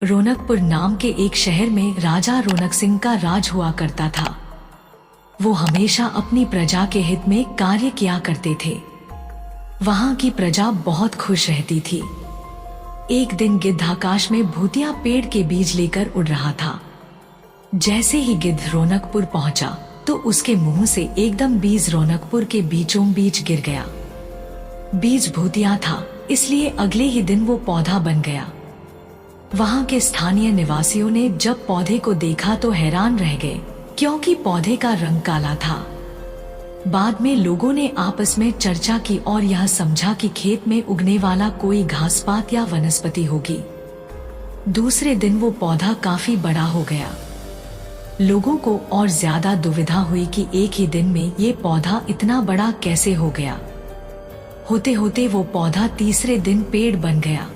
रौनकपुर नाम के एक शहर में राजा रौनक सिंह का राज हुआ करता था। वो हमेशा अपनी प्रजा के हित में कार्य किया करते थे। वहां की प्रजा बहुत खुश रहती थी। एक दिन गिद्ध आकाश में भूतिया पेड़ के बीज लेकर उड़ रहा था। जैसे ही गिद्ध रौनकपुर पहुंचा तो उसके मुंह से एकदम बीज रौनकपुर के बीचों बीच गिर गया। बीज भूतिया था, इसलिए अगले ही दिन वो पौधा बन गया। वहां के स्थानीय निवासियों ने जब पौधे को देखा तो हैरान रह गए, क्योंकि पौधे का रंग काला था। बाद में लोगों ने आपस में चर्चा की और यह समझा कि खेत में उगने वाला कोई घास पात या वनस्पति होगी। दूसरे दिन वो पौधा काफी बड़ा हो गया। लोगों को और ज्यादा दुविधा हुई कि एक ही दिन में ये पौधा इतना बड़ा कैसे हो गया। होते होते वो पौधा तीसरे दिन पेड़ बन गया।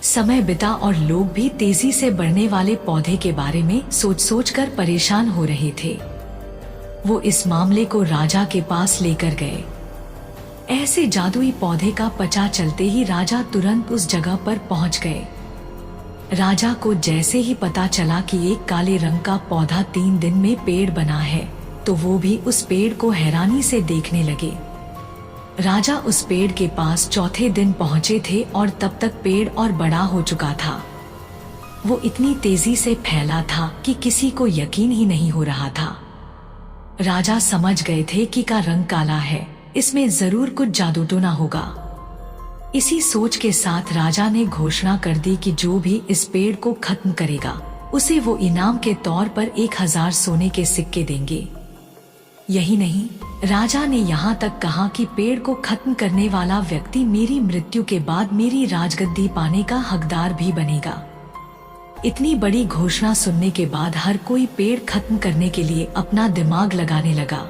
समय बिता और लोग भी तेजी से बढ़ने वाले पौधे के बारे में सोच सोच कर परेशान हो रहे थे। वो इस मामले को राजा के पास लेकर गए। ऐसे जादुई पौधे का पता चलते ही राजा तुरंत उस जगह पर पहुंच गए। राजा को जैसे ही पता चला कि एक काले रंग का पौधा 3 दिन में पेड़ बना है, तो वो भी उस पेड़ को हैरानी से देखने लगे। राजा उस पेड़ के पास चौथे दिन पहुंचे थे और तब तक पेड़ और बड़ा हो चुका था। वो इतनी तेजी से फैला था कि किसी को यकीन ही नहीं हो रहा था। राजा समझ गए थे कि का रंग काला है, इसमें जरूर कुछ जादू टोना होगा। इसी सोच के साथ राजा ने घोषणा कर दी कि जो भी इस पेड़ को खत्म करेगा उसे वो इनाम के तौर पर 1000 सोने के सिक्के देंगे। यही नहीं, राजा ने यहाँ तक कहा कि पेड़ को खत्म करने वाला व्यक्ति मेरी मृत्यु के बाद मेरी राजगद्दी पाने का हकदार भी बनेगा। इतनी बड़ी घोषणा सुनने के बाद हर कोई पेड़ खत्म करने के लिए अपना दिमाग लगाने लगा।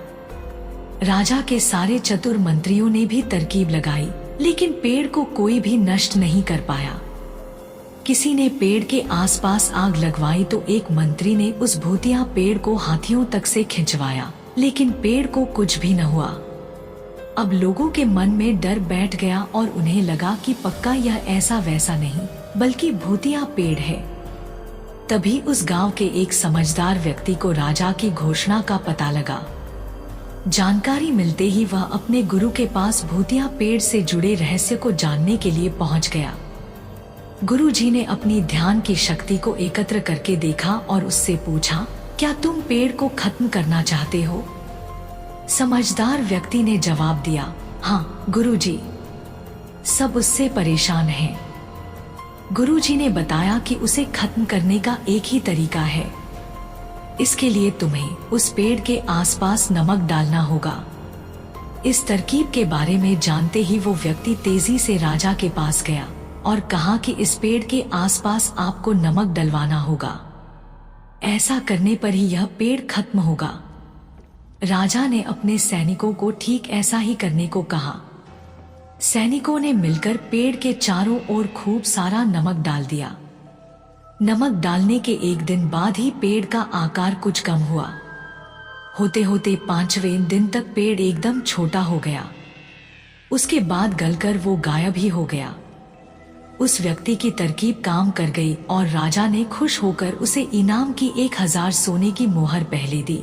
राजा के सारे चतुर मंत्रियों ने भी तरकीब लगाई, लेकिन पेड़ को कोई भी नष्ट नहीं कर पाया। किसी ने पेड़ के आसपास आग लगवाई तो एक मंत्री ने उस भूतिया पेड़ को हाथियों तक से खिंचवाया, लेकिन पेड़ को कुछ भी न हुआ। अब लोगों के मन में डर बैठ गया और उन्हें लगा कि पक्का यह ऐसा वैसा नहीं बल्कि भूतिया पेड़ है। तभी उस गांव के एक समझदार व्यक्ति को राजा की घोषणा का पता लगा। जानकारी मिलते ही वह अपने गुरु के पास भूतिया पेड़ से जुड़े रहस्य को जानने के लिए पहुंच गया। गुरुजी ने अपनी ध्यान की शक्ति को एकत्र करके देखा और उससे पूछा, क्या तुम पेड़ को खत्म करना चाहते हो? समझदार व्यक्ति ने जवाब दिया, हाँ गुरुजी। सब उससे परेशान हैं। गुरुजी ने बताया कि उसे खत्म करने का एक ही तरीका है। इसके लिए तुम्हें उस पेड़ के आसपास नमक डालना होगा। इस तरकीब के बारे में जानते ही वो व्यक्ति तेजी से राजा के पास गया और कहा कि इस पेड़ के आसपास आपको नमक डलवाना होगा। ऐसा करने पर ही यह पेड़ खत्म होगा। राजा ने अपने सैनिकों को ठीक ऐसा ही करने को कहा। सैनिकों ने मिलकर पेड़ के चारों ओर खूब सारा नमक डाल दिया। नमक डालने के एक दिन बाद ही पेड़ का आकार कुछ कम हुआ। होते होते 5वें दिन तक पेड़ एकदम छोटा हो गया। उसके बाद गलकर वो गायब ही हो गया। उस व्यक्ति की तरकीब काम कर गई और राजा ने खुश होकर उसे इनाम की 1000 सोने की मोहर पहले दी।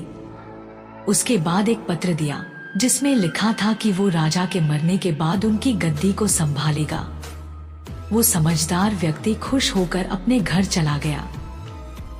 उसके बाद एक पत्र दिया जिसमें लिखा था कि वो राजा के मरने के बाद उनकी गद्दी को संभालेगा। वो समझदार व्यक्ति खुश होकर अपने घर चला गया।